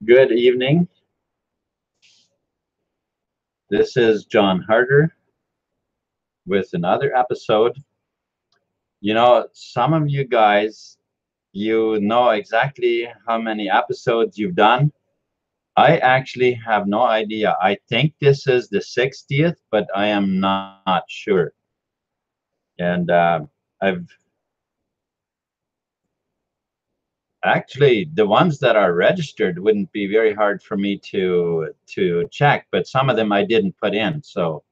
Good evening. This is John Harder with another episode. You know, some of you guys, you know exactly how many episodes you've done. I actually have no idea. I think this is the 60th, but I am not sure. And I've actually, the ones that are registered wouldn't be very hard for me to check, but some of them I didn't put in. So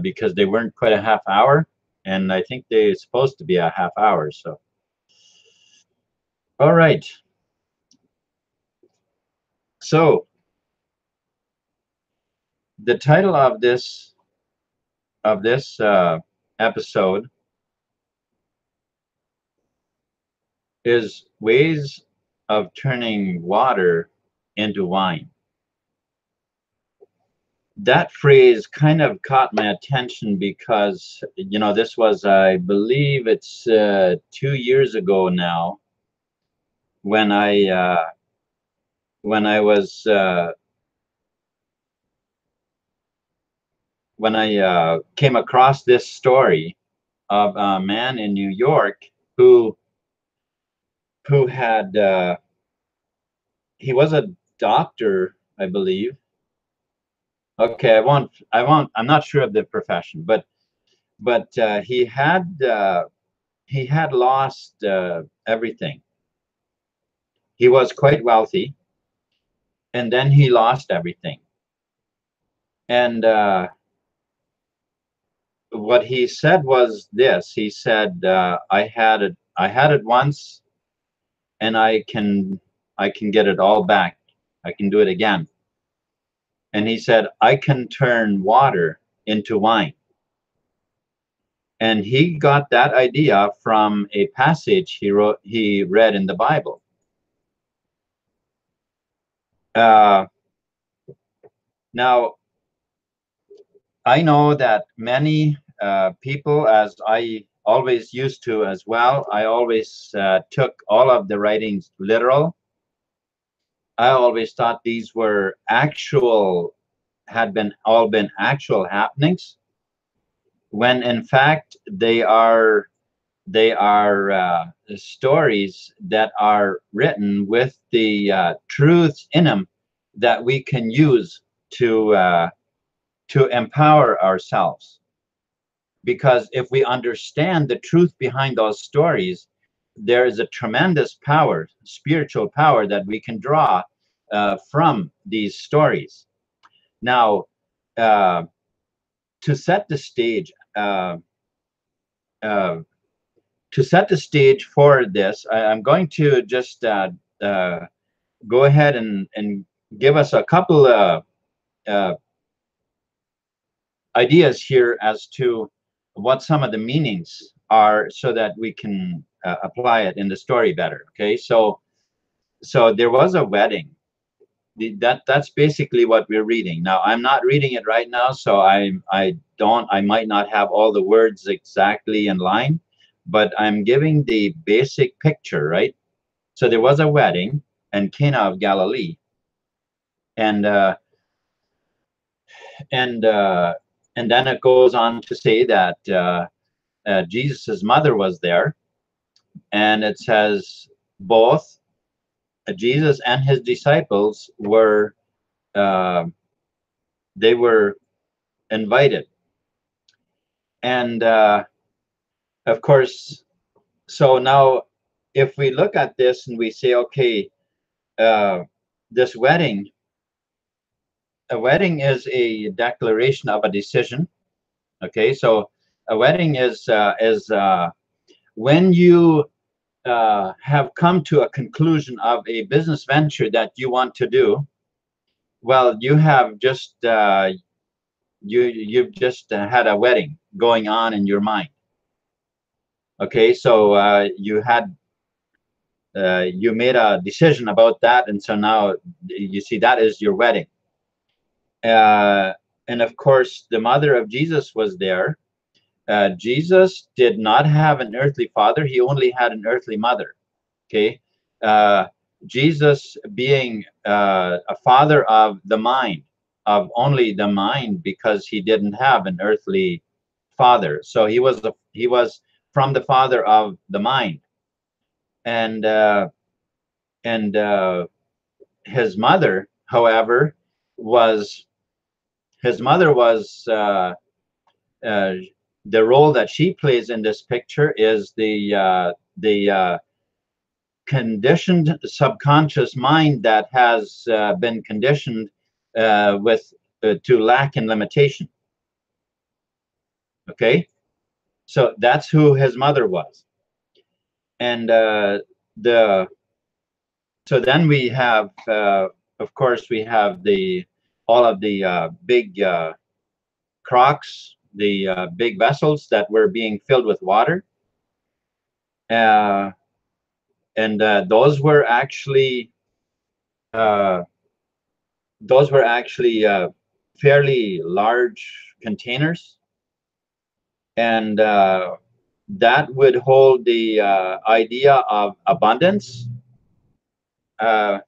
because they weren't quite a half hour, and I think they're supposed to be a half hour. So, all right. So the title of this episode is "Ways of Turning Water into Wine." That phrase kind of caught my attention because, you know, this was, I believe it's 2 years ago now, when I was when I came across this story of a man in New York who had he was a doctor, I believe. Okay, I'm not sure of the profession, but he had lost everything. He was quite wealthy, and then he lost everything. And what he said was this. He said, I had it once, and I can get it all back. I can do it again." And he said, "I can turn water into wine." And he got that idea from a passage he read in the Bible. Uh, Now, I know that many people, as I always used to as well, I always took all of the writings literal. I always thought these were all been actual happenings, when in fact they are stories that are written with the truths in them that we can use to empower ourselves. Because if we understand the truth behind those stories, there is a tremendous power, spiritual power, that we can draw from these stories. Now, uh, to set the stage, uh, for this, I'm going to just go ahead and give us a couple uh, ideas here as to what some of the meanings are, so that we can apply it in the story better. Okay, so there was a wedding. That's basically what we're reading now. I'm not reading it right now, so I might not have all the words exactly in line, but I'm giving the basic picture, right? So there was a wedding in Cana of Galilee, and and uh, and then it goes on to say that Jesus's mother was there, and it says both Jesus and his disciples were uh, they were invited. And of course, so now if we look at this and we say, okay, uh, this wedding, a wedding is a declaration of a decision. Okay, so a wedding is when you have come to a conclusion of a business venture that you want to do. Well, you have just you've just had a wedding going on in your mind. Okay, so you made a decision about that, and so now you see that is your wedding. Uh, and of course, the mother of Jesus was there. Jesus did not have an earthly father; he only had an earthly mother. Okay, uh, Jesus being a father of the mind, of only the mind, because he didn't have an earthly father. So he was from the father of the mind, and his mother, however, was his mother was uh, the role that she plays in this picture is the conditioned subconscious mind that has been conditioned with to lack and limitation. Okay, so that's who his mother was, and the so then we have, of course, we have all of the big crocks, the big vessels that were being filled with water, uh, and uh, those were actually fairly large containers, and that would hold the idea of abundance. Uh,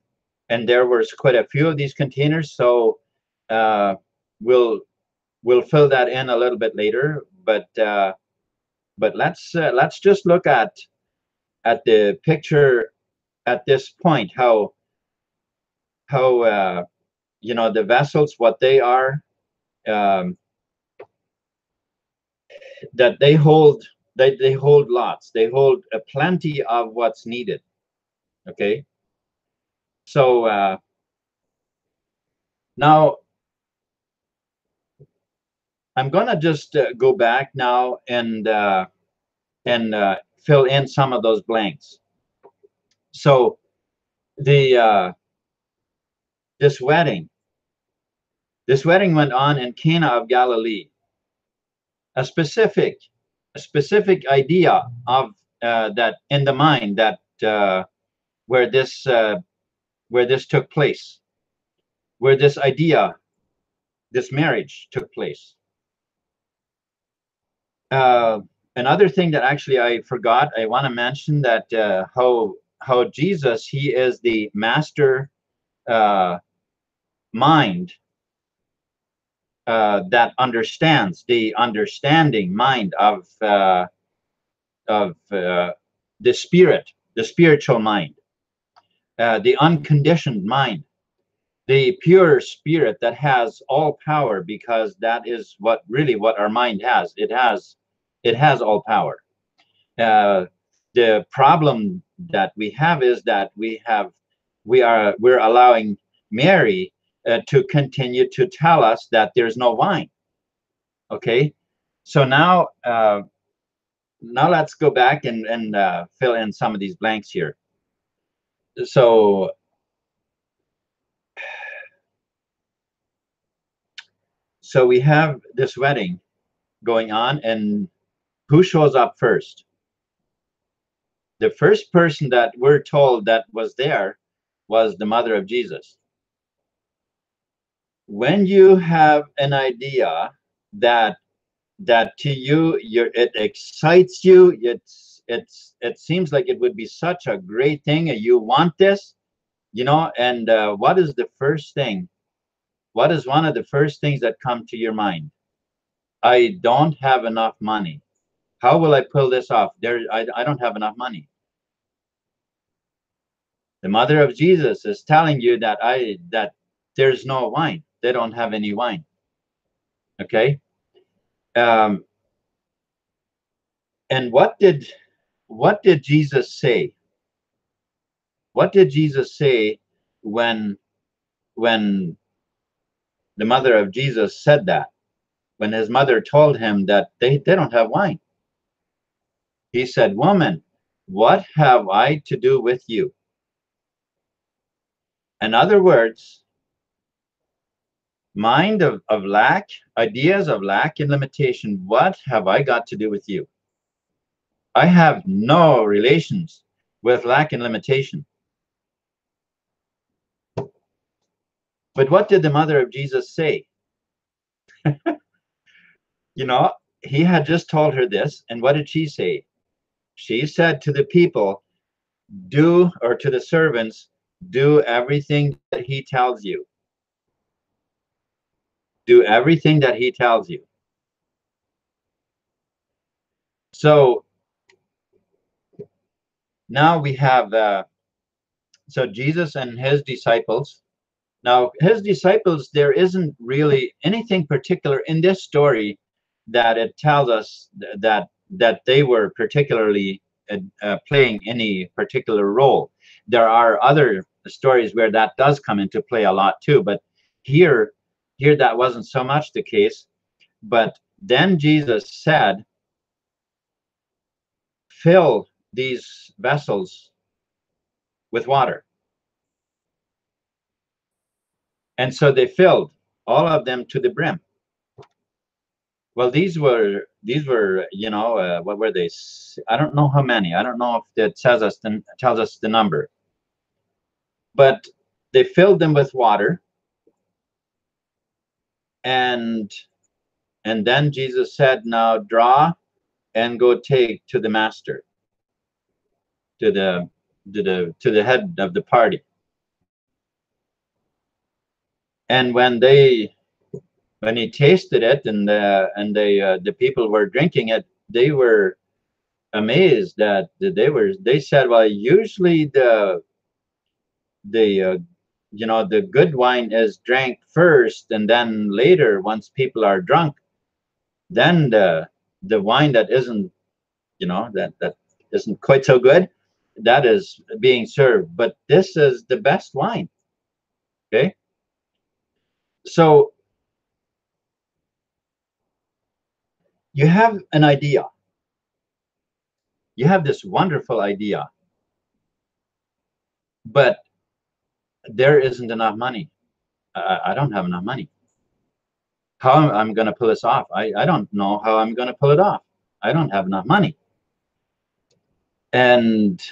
and there was quite a few of these containers, so uh, we'll fill that in a little bit later. But let's just look at the picture at this point, how you know, the vessels, what they are, um, that they hold lots, they hold a plenty of what's needed. Okay, so now I'm gonna just go back now and fill in some of those blanks. So the this wedding went on in Cana of Galilee. A specific idea of that in the mind, that where this took place, where this idea, this marriage took place. Uh, Another thing that actually I forgot, I want to mention that how Jesus, he is the master mind that understands, the understanding mind of the spirit, the spiritual mind, the unconditioned mind, the pure spirit that has all power, because that is what our mind has. It has all power. The problem that we have is that we're allowing Mary to continue to tell us that there's no wine. Okay, so now let's go back and fill in some of these blanks here. So we have this wedding going on, and who shows up first? The first person that we're told that was there was the mother of Jesus. When you have an idea that to you, it excites you, it seems like it would be such a great thing, and you want this, you know, and what is the first thing? What is one of the first things that come to your mind? I don't have enough money. How will I pull this off? I don't have enough money. The mother of Jesus is telling you that there's no wine. They don't have any wine. Okay. And what did Jesus say? What did Jesus say when the mother of Jesus said that? When his mother told him that they don't have wine, he said, "Woman, what have I to do with you?" In other words, mind of lack, ideas of lack and limitation, what have I got to do with you? I have no relations with lack and limitation. But what did the mother of Jesus say? You know, he had just told her this, and what did she say? She said to the people, or to the servants, Do everything that he tells you. Do everything that he tells you. So now we have, so Jesus and his disciples. Now, his disciples, there isn't really anything particular in this story that it tells us that they were particularly playing any particular role. There are other stories where that does come into play a lot too, but here that wasn't so much the case. But then Jesus said, fill these vessels with water. And so they filled all of them to the brim. Well, these were you know, what were they? I don't know how many. I don't know if that tells us the number. But they filled them with water, and then Jesus said, "Now draw and go take to the master, to the head of the party." And when he tasted it, and the people were drinking it, they were amazed that they said, well, usually the you know, the good wine is drank first, and then later, once people are drunk, then the wine that isn't, you know, that isn't quite so good, that is being served. But this is the best wine. Okay, so you have an idea. You have this wonderful idea, but there isn't enough money. I don't have enough money. How I'm going to pull this off? I don't know how I'm going to pull it off. I don't have enough money. And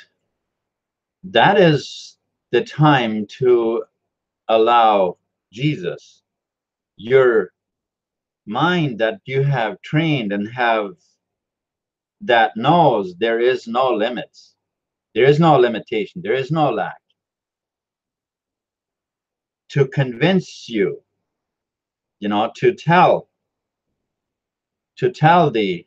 that is the time to allow Jesus, your mind that you have trained and have, that knows there is no limits, there is no limitation, there is no lack, to convince you, you know, to tell the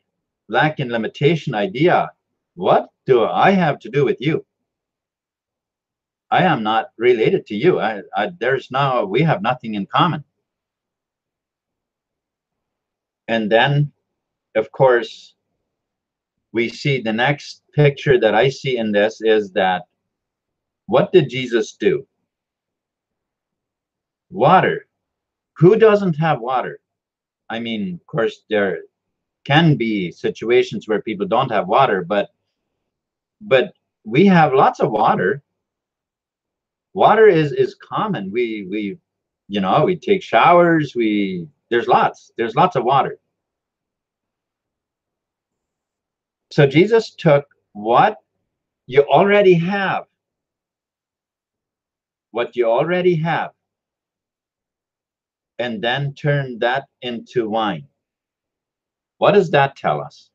lack and limitation idea, what do I have to do with you? I am not related to you. We have nothing in common. And then, of course, we see the next picture that I see in this is that, what did Jesus do? Water. Who doesn't have water? I mean, of course, there can be situations where people don't have water, but we have lots of water. Water is common. We you know, we take showers, there's lots of water. So Jesus took what you already have, and then turned that into wine. What does that tell us?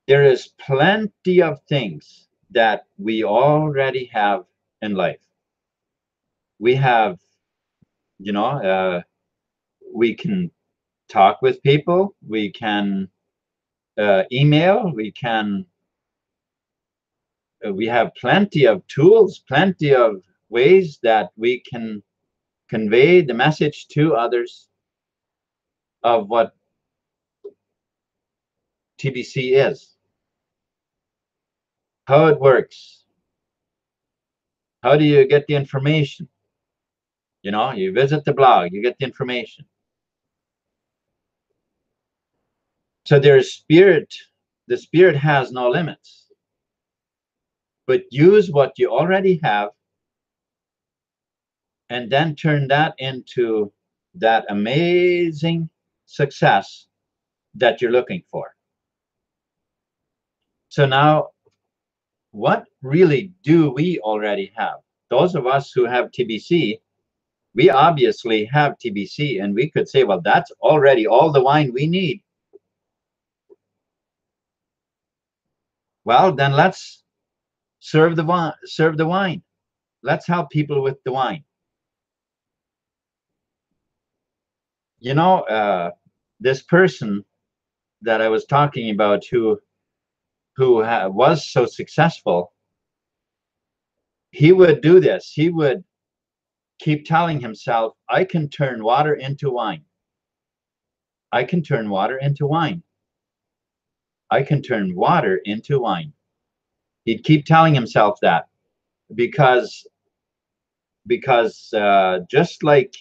There is plenty of things that we already have in life. We have, you know, we can talk with people, we can email, we have plenty of tools, plenty of ways that we can convey the message to others of what TBC is, how it works, how do you get the information. You know, you visit the blog, you get the information. So there's spirit. The spirit has no limits. But use what you already have, and then turn that into that amazing success that you're looking for. So now, what really do we already have? Those of us who have TBC, we obviously have TBC, and we could say, well, that's already all the wine we need. Well, then let's serve the wine. Serve the wine. Let's help people with the wine. You know, this person that I was talking about, who was so successful, he would do this. He would keep telling himself, I can turn water into wine. I can turn water into wine. I can turn water into wine. He'd keep telling himself that because just like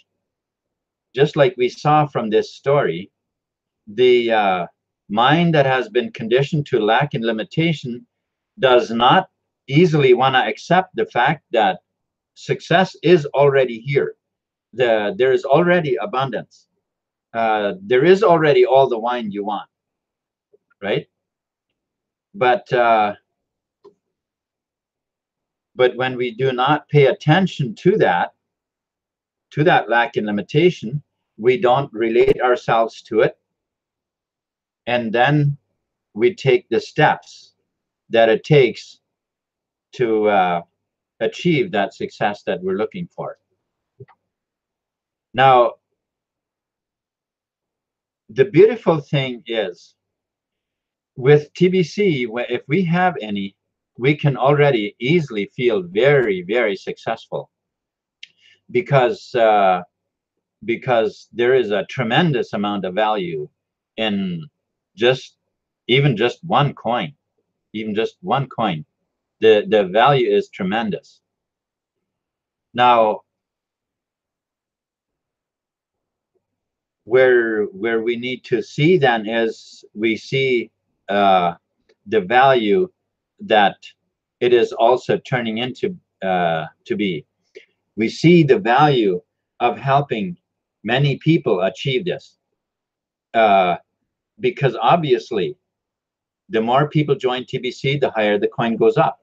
we saw from this story, the mind that has been conditioned to lack and limitation does not easily want to accept the fact that success is already here. There is already abundance. There is already all the wine you want, right? But when we do not pay attention to that lack and limitation, we don't relate ourselves to it, and then we take the steps that it takes to achieve that success that we're looking for. Now, the beautiful thing is, with TBC, if we have any, we can already easily feel very, very successful, because there is a tremendous amount of value in even just one coin. Even just one coin, the value is tremendous. Now, where we need to see then is, we see the value that it is also turning into to be. We see the value of helping many people achieve this, because obviously the more people join TBC, the higher the coin goes up.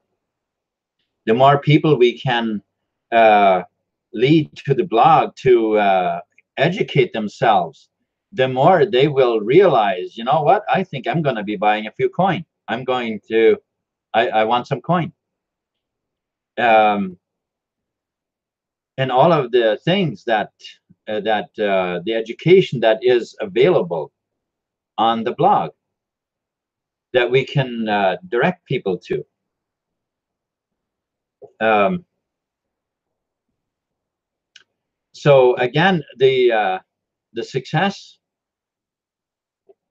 The more people we can lead to the blog to educate themselves, the more they will realize, you know what, I think I'm going to be buying a few coin. I want some coin. And all of the things that the education that is available on the blog, that we can direct people to. So again, the success,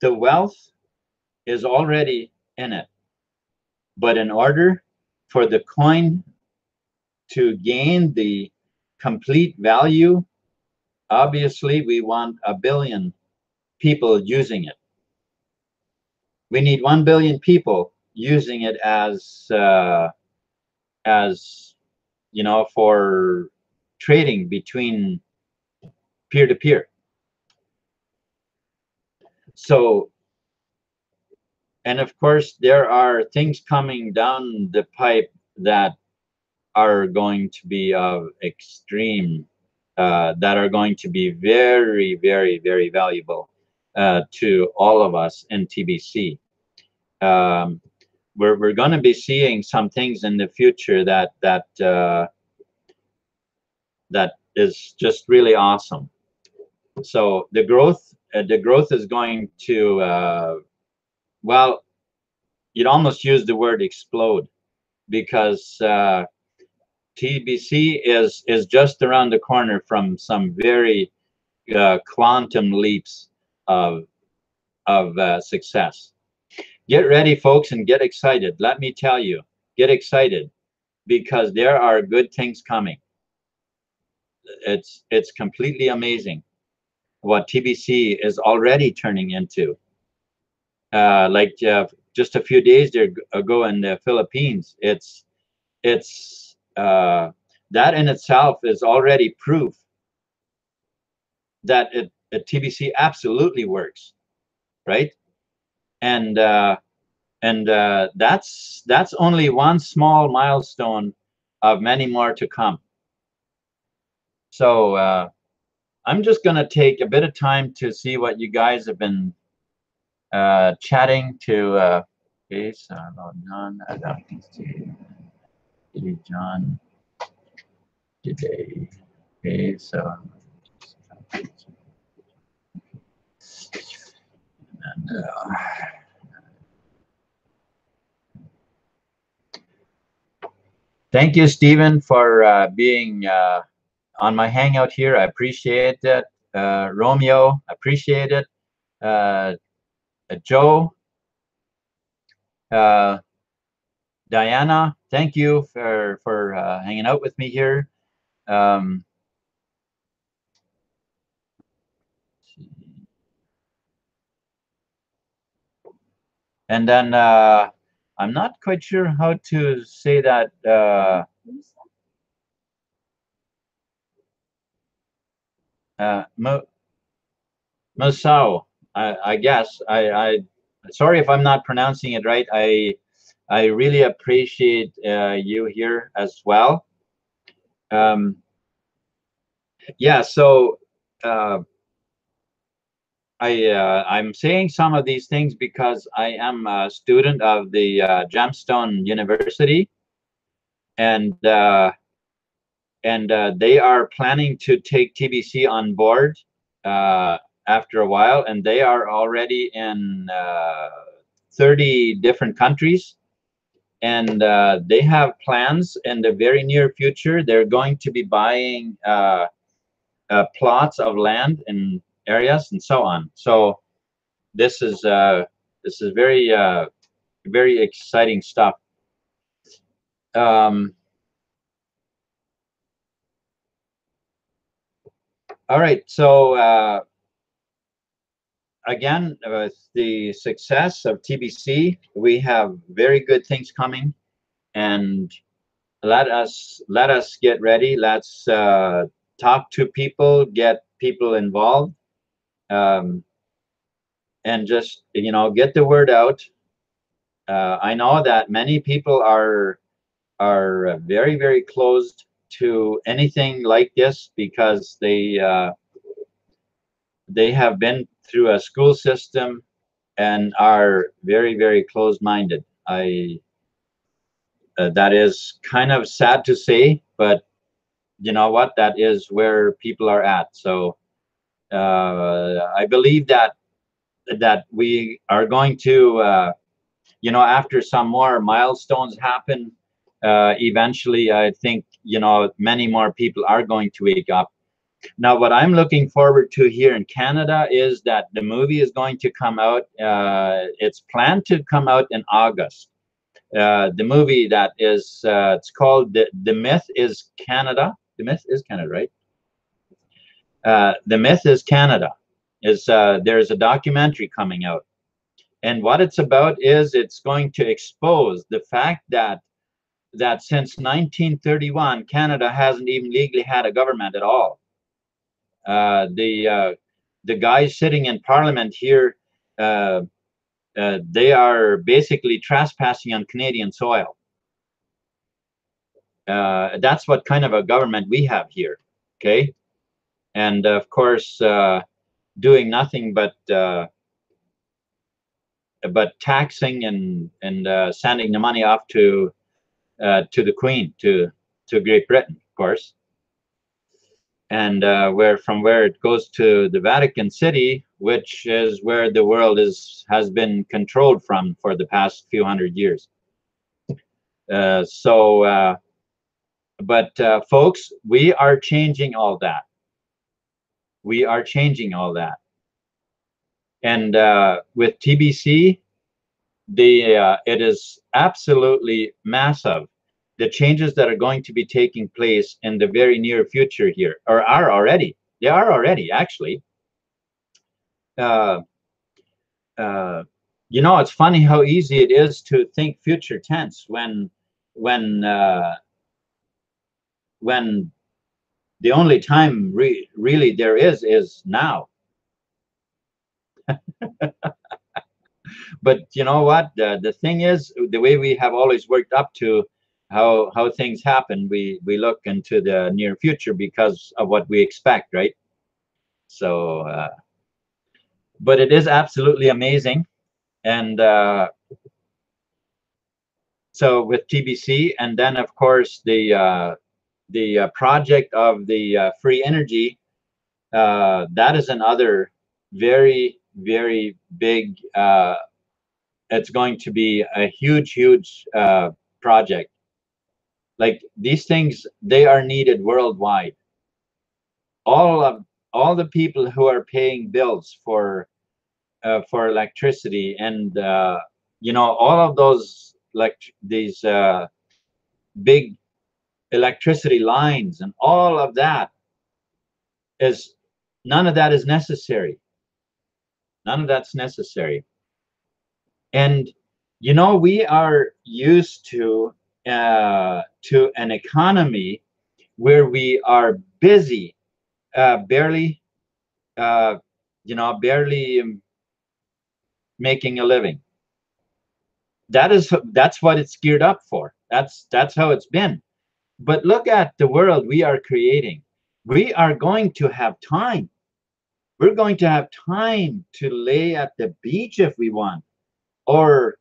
the wealth is already in it. But in order for the coin to gain the complete value, obviously we want 1 billion people using it. We need 1 billion people using it as you know, for trading between peer-to-peer. So, and of course, there are things coming down the pipe that are going to be of extreme, that are going to be very, very, very valuable to all of us in TBC. We're going to be seeing some things in the future that is just really awesome. So the growth is going to, well, you'd almost use the word explode, because TBC is just around the corner from some very quantum leaps of success. Get ready, folks, and get excited. Let me tell you, get excited, because there are good things coming. It's completely amazing what TBC is already turning into. Just a few days ago in the Philippines, that in itself is already proof that TBC absolutely works, right? And that's only one small milestone of many more to come. So I'm just going to take a bit of time to see what you guys have been chatting to. Okay, so John today. Okay, so and, thank you, Stephen, for being on my hangout here. I appreciate it. Romeo, appreciate it. Joe, Diana, thank you for hanging out with me here. And then I'm not quite sure how to say that. Musao, I guess. Sorry if I'm not pronouncing it right. I really appreciate you here as well. Yeah, so I'm saying some of these things because I am a student of the Gemstone University, and they are planning to take TBC on board after a while, and they are already in 30 different countries, and they have plans in the very near future. They're going to be buying plots of land in areas and so on. So this is very very exciting stuff. All right, so again, with the success of TBC, we have very good things coming, and let us get ready. Let's talk to people, get people involved, and just get the word out. I know that many people are very, very closed to anything like this because they have been through a school system and are very, very closed-minded. That is kind of sad to say, but you know what? That is where people are at. So I believe that we are going to, after some more milestones happen, eventually, I think many more people are going to wake up. Now, what I'm looking forward to here in Canada is that the movie is going to come out. It's planned to come out in August. The movie that is, it's called The Myth is Canada. The Myth is Canada, right? The Myth is Canada. There's a documentary coming out. And what it's about is it's going to expose the fact that since 1931, Canada hasn't even legally had a government at all. The guys sitting in Parliament here, they are basically trespassing on Canadian soil. That's what kind of a government we have here, okay? And of course, doing nothing but taxing and sending the money off to the Queen, to Great Britain, of course. And from where it goes to the Vatican City, which is where the world has been controlled from for the past few hundred years. But folks, we are changing all that. We are changing all that. And with TBC, it is absolutely massive. The changes that are going to be taking place in the very near future here, or are already. They are already, actually. It's funny how easy it is to think future tense when the only time really there is now. But you know what? The thing is, the way we have always worked up to how things happen, we look into the near future because of what we expect, right? So, but it is absolutely amazing, and So with TBC, and then of course the project of the free energy, that is another very, very big, it's going to be a huge project. Like these things, they are needed worldwide. All the people who are paying bills for electricity, and you know, all of those, like these big electricity lines and all of that, is none of that is necessary. None of that's necessary. And you know, we are used to an economy where we are busy, barely, you know, barely making a living. That's what it's geared up for. That's how it's been. But look at the world we are creating. We are going to have time. We're going to have time to lay at the beach if we want, or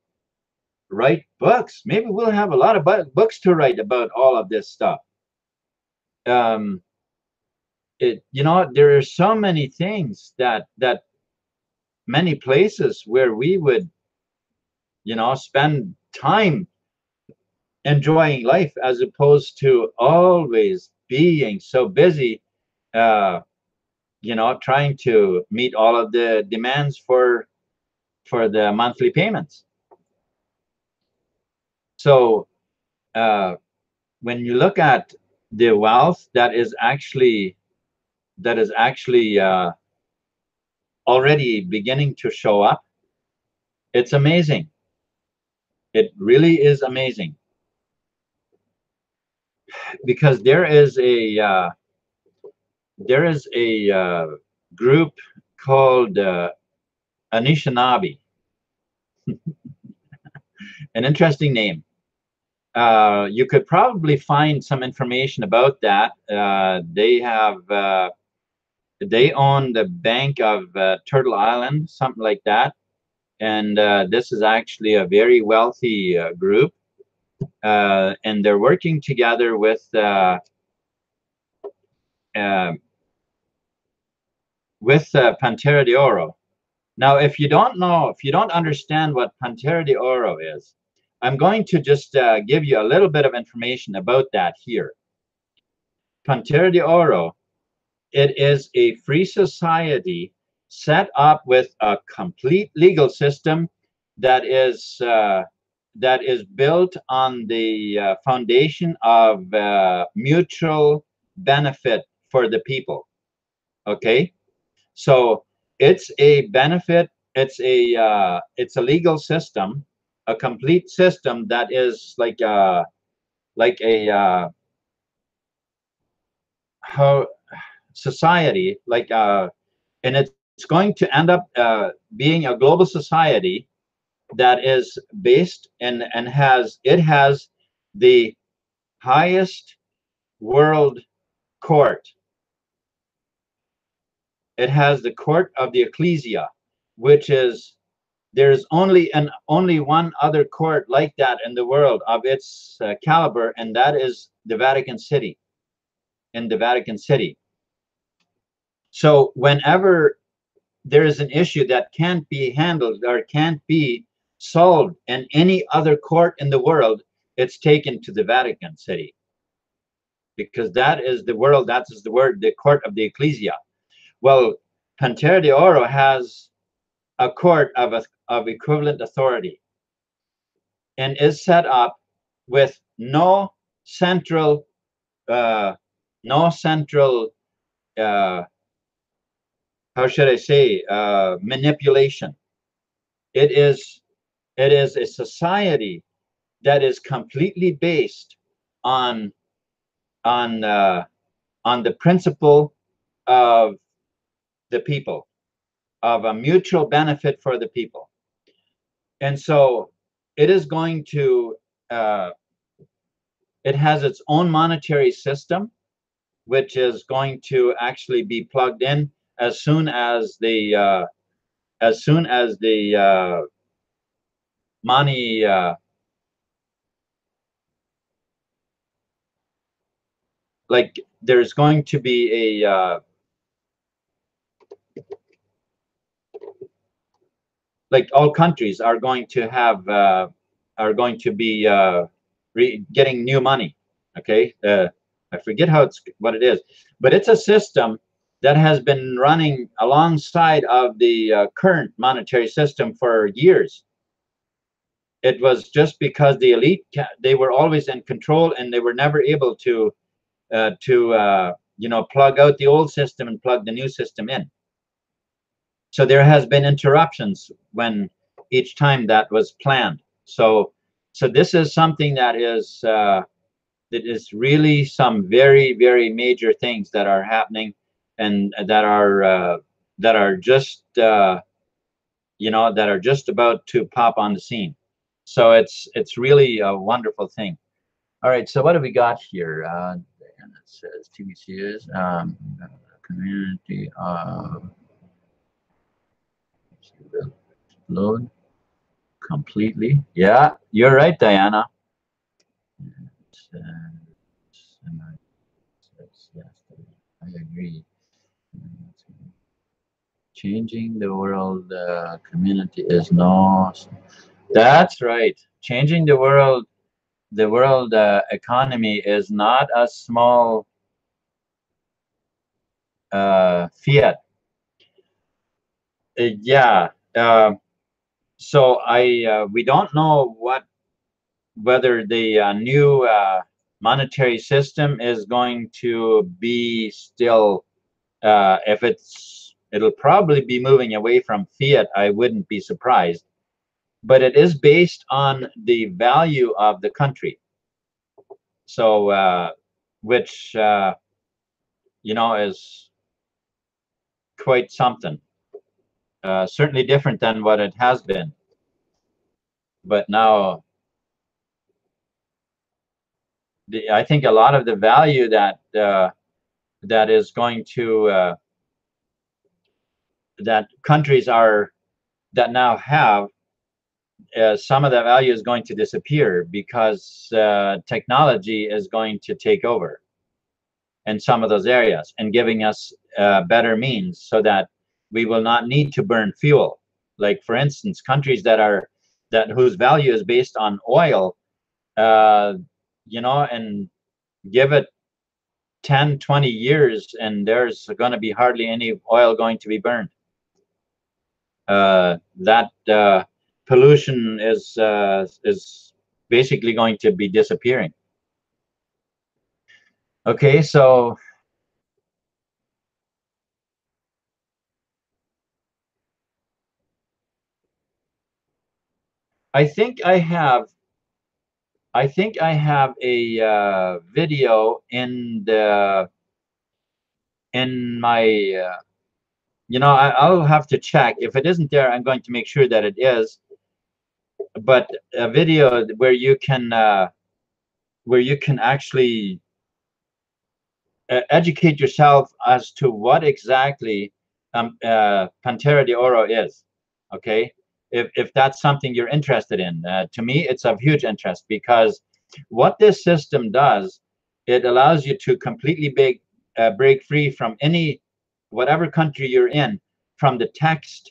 write books. Maybe we'll have a lot of books to write about all of this stuff. You know, there are so many things that many places where we would, you know, spend time enjoying life, as opposed to always being so busy, you know, trying to meet all of the demands for the monthly payments. So when you look at the wealth that is actually already beginning to show up, it's amazing. It really is amazing, because there is a group called Anishinaabe. An interesting name. You could probably find some information about that. They own the Bank of Turtle Island, something like that. And this is actually a very wealthy group. And they're working together with Pantera de Oro. Now, if you don't understand what Pantera de Oro is, I'm going to just give you a little bit of information about that here. Pantera de Oro, it is a free society set up with a complete legal system that is built on the foundation of mutual benefit for the people. Okay, so it's a benefit. It's a legal system, a complete system that is like a how society, like and it's going to end up being a global society that is based and has the highest world court. It has the court of the ecclesia, which is, there's only one other court like that in the world of its caliber, and that is the Vatican City. In the Vatican City. So whenever there is an issue that can't be handled or can't be solved in any other court in the world, it's taken to the Vatican City, because that is the world, that is the word, the court of the ecclesia. Well, Pantera de Oro has a court of equivalent authority, and is set up with no central how should I say, manipulation. It is a society that is completely based on the principle of the people, of a mutual benefit for the people. And so it is going to it has its own monetary system, which is going to actually be plugged in as soon as the money like there's going to be a like all countries are going to have are going to be getting new money. Okay, I forget what it is, but it's a system that has been running alongside of the current monetary system for years. It was just because the elite they were always in control, and they were never able to you know, plug out the old system and plug the new system in. So there has been interruptions when each time that was planned. So this is something that is really some very major things that are happening, and that are just you know, that are just about to pop on the scene. So it's really a wonderful thing. All right, so what have we got here? And it says TBC is community load completely. Yeah, you're right, Diana. I agree. Changing the world community is no. That's right. Changing the world economy is not a small fiat. Yeah. So we don't know whether the new monetary system is going to be still if it'll probably be moving away from fiat. I wouldn't be surprised, but it is based on the value of the country. So which you know, is quite something. Certainly different than what it has been, but now I think a lot of the value that that is going to that countries are that now have, some of that value is going to disappear because technology is going to take over in some of those areas and giving us better means so that we will not need to burn fuel. Like for instance, countries that whose value is based on oil, you know, and give it 10, 20 years and there's going to be hardly any oil going to be burned. That pollution is basically going to be disappearing. Okay, so I think I have a video in my you know, I'll have to check. If it isn't there, I'm going to make sure that it is. But a video where you can actually educate yourself as to what exactly Pantera de Oro is. Okay, if that's something you're interested in, to me it's of huge interest, because what this system does, it allows you to completely break free from whatever country you're in, from the tax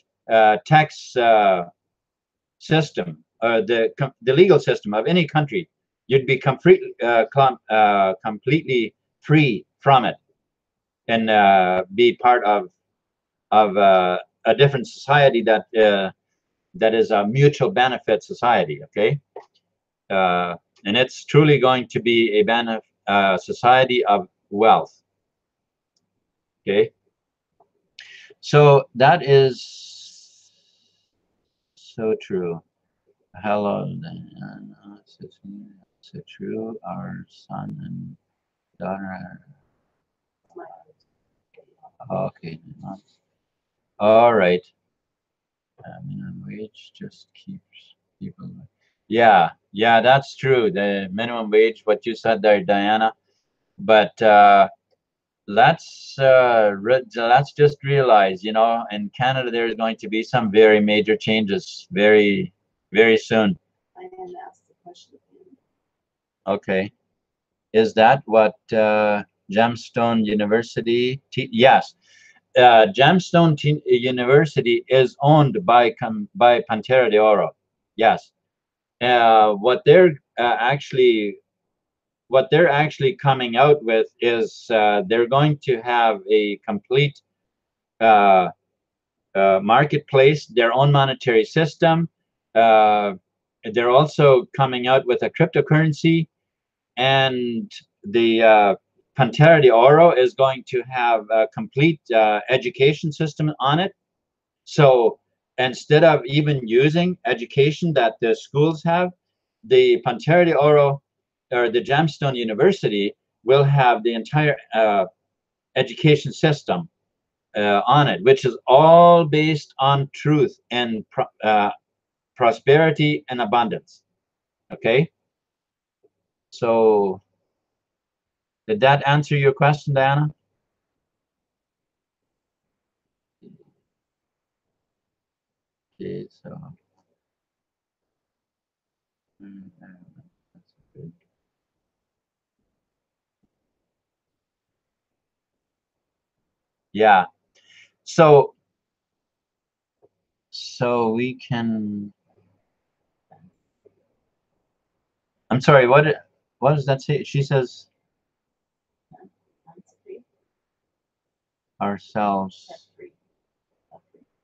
system, the legal system of any country. You'd be completely free from it, and be part of a different society that is a mutual benefit society. Okay, and it's truly going to be a society of wealth. Okay, so that is so true. Hello, so true. Our son and daughter. Okay. All right. Minimum wage just keeps people. Yeah, that's true. The minimum wage, what you said there, Diana. But let's just realize, you know, in Canada there's going to be some very major changes very soon. I had asked the question. Okay. Is that what Gemstone University. Yes, Gemstone University is owned by Pantera de Oro. Yes, what they're actually coming out with is they're going to have a complete marketplace, their own monetary system. They're also coming out with a cryptocurrency, and the Pantera de Oro is going to have a complete education system on it. So instead of even using education that the schools have, the Pantera de Oro or the Gemstone University will have the entire education system on it, which is all based on truth and prosperity and abundance. Okay, so did that answer your question, Diana? Okay, so that's good. Yeah, so we can. I'm sorry. What does that say? She says ourselves.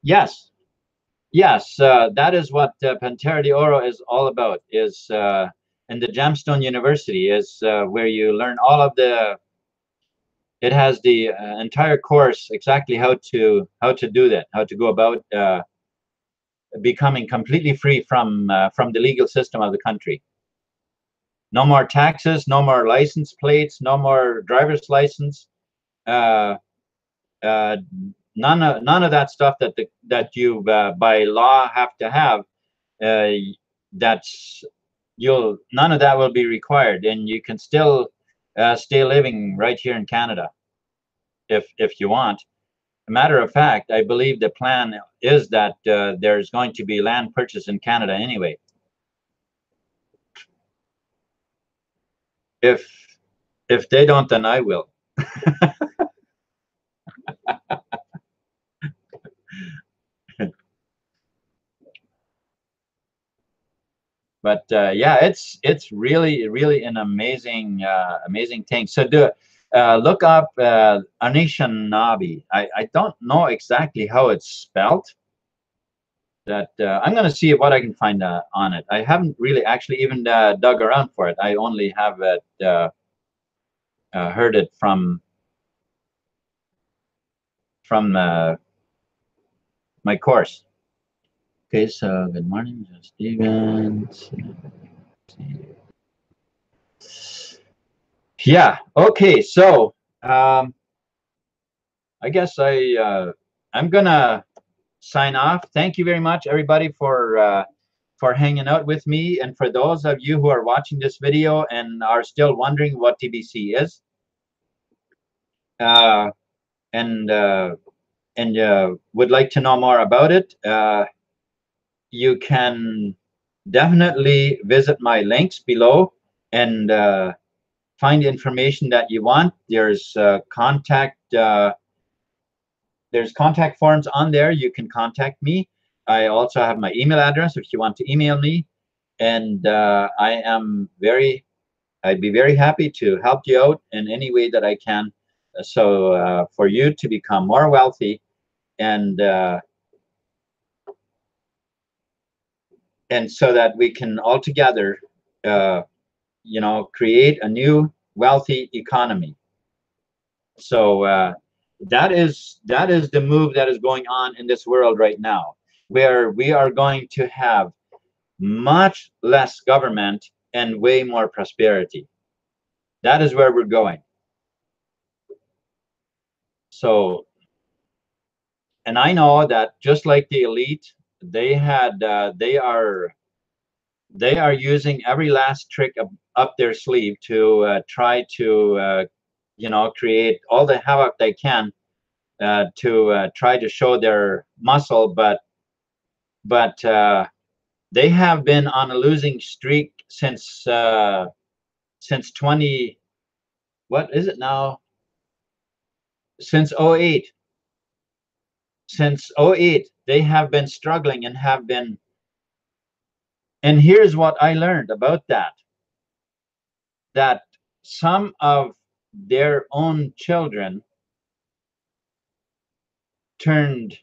Yes, yes. That is what Pantera de Oro is all about. Is and the Gemstone University is where you learn all of the. It has the entire course exactly how to do that, how to go about becoming completely free from the legal system of the country. No more taxes, no more license plates, no more driver's license. Uh, none of that stuff that you by law have to have. That's none of that will be required, and you can still stay living right here in Canada if you want. A matter of fact, I believe the plan is that there's going to be land purchase in Canada anyway. If they don't, then I will. But yeah, it's really an amazing amazing thing. So look up Anishinaabe. I don't know exactly how it's spelled. That I'm going to see what I can find on it. I haven't really actually even dug around for it. I only have it heard it from my course. Okay, so good morning, Stevens. Yeah. Okay. So I guess I'm gonna sign off. Thank you very much, everybody, for hanging out with me, and for those of you who are watching this video and are still wondering what TBC is, and would like to know more about it, you can definitely visit my links below and find information that you want. There's contact forms on there. You can contact me. I also have my email address if you want to email me, and I'd be very happy to help you out in any way that I can. So for you to become more wealthy and so that we can all together create a new wealthy economy. So that is the move that is going on in this world right now, where we are going to have much less government and way more prosperity. That is where we're going. So, and I know that just like the elite, they are using every last trick up their sleeve to try to create all the havoc they can to try to show their muscle, but they have been on a losing streak since 20, what is it now, since '08. Since '08, they have been struggling and have been. And here's what I learned about that: that some of their own children turned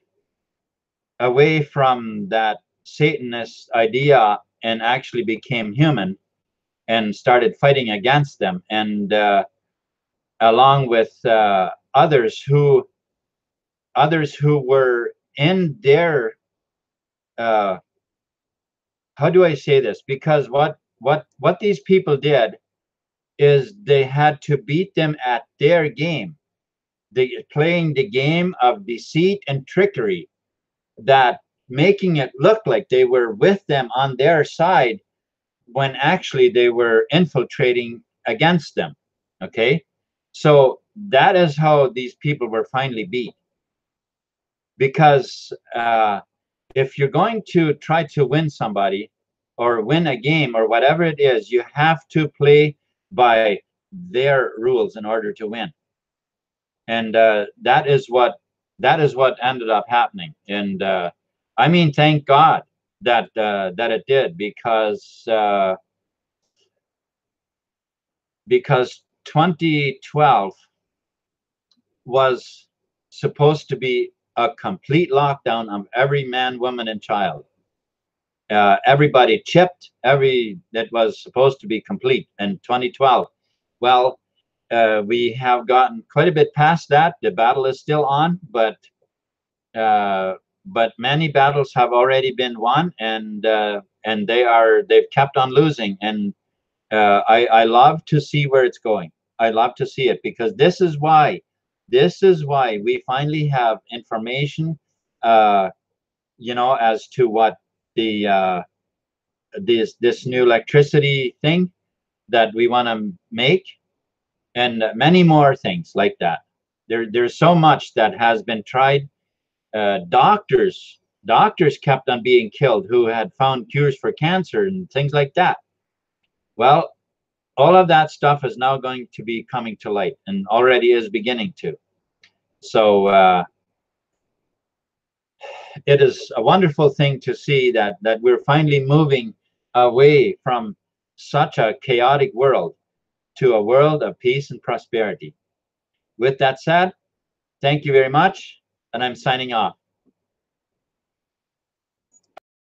away from that Satanist idea and actually became human and started fighting against them, and along with others who were in their how do I say this? Because what these people did is they had to beat them at their game. They playing the game of deceit and trickery, that making it look like they were with them on their side when actually they were infiltrating against them. Okay, so that is how these people were finally beat. Because if you're going to try to win somebody or win a game or whatever it is, you have to play by their rules in order to win. And that is what ended up happening. And I mean, thank God that it did, because 2012 was supposed to be a complete lockdown of every man, woman, and child. Everybody chipped, that was supposed to be complete in 2012. Well, we have gotten quite a bit past that. The battle is still on, but many battles have already been won, and they've kept on losing. And I love to see where it's going. I love to see it, because this is why we finally have information, as to what the this new electricity thing that we want to make, and many more things like that. There's so much that has been tried. Doctors kept on being killed who had found cures for cancer and things like that. Well, all of that stuff is now going to be coming to light, and already is beginning to. So it is a wonderful thing to see that we're finally moving away from such a chaotic world to a world of peace and prosperity. With that said, thank you very much, and I'm signing off.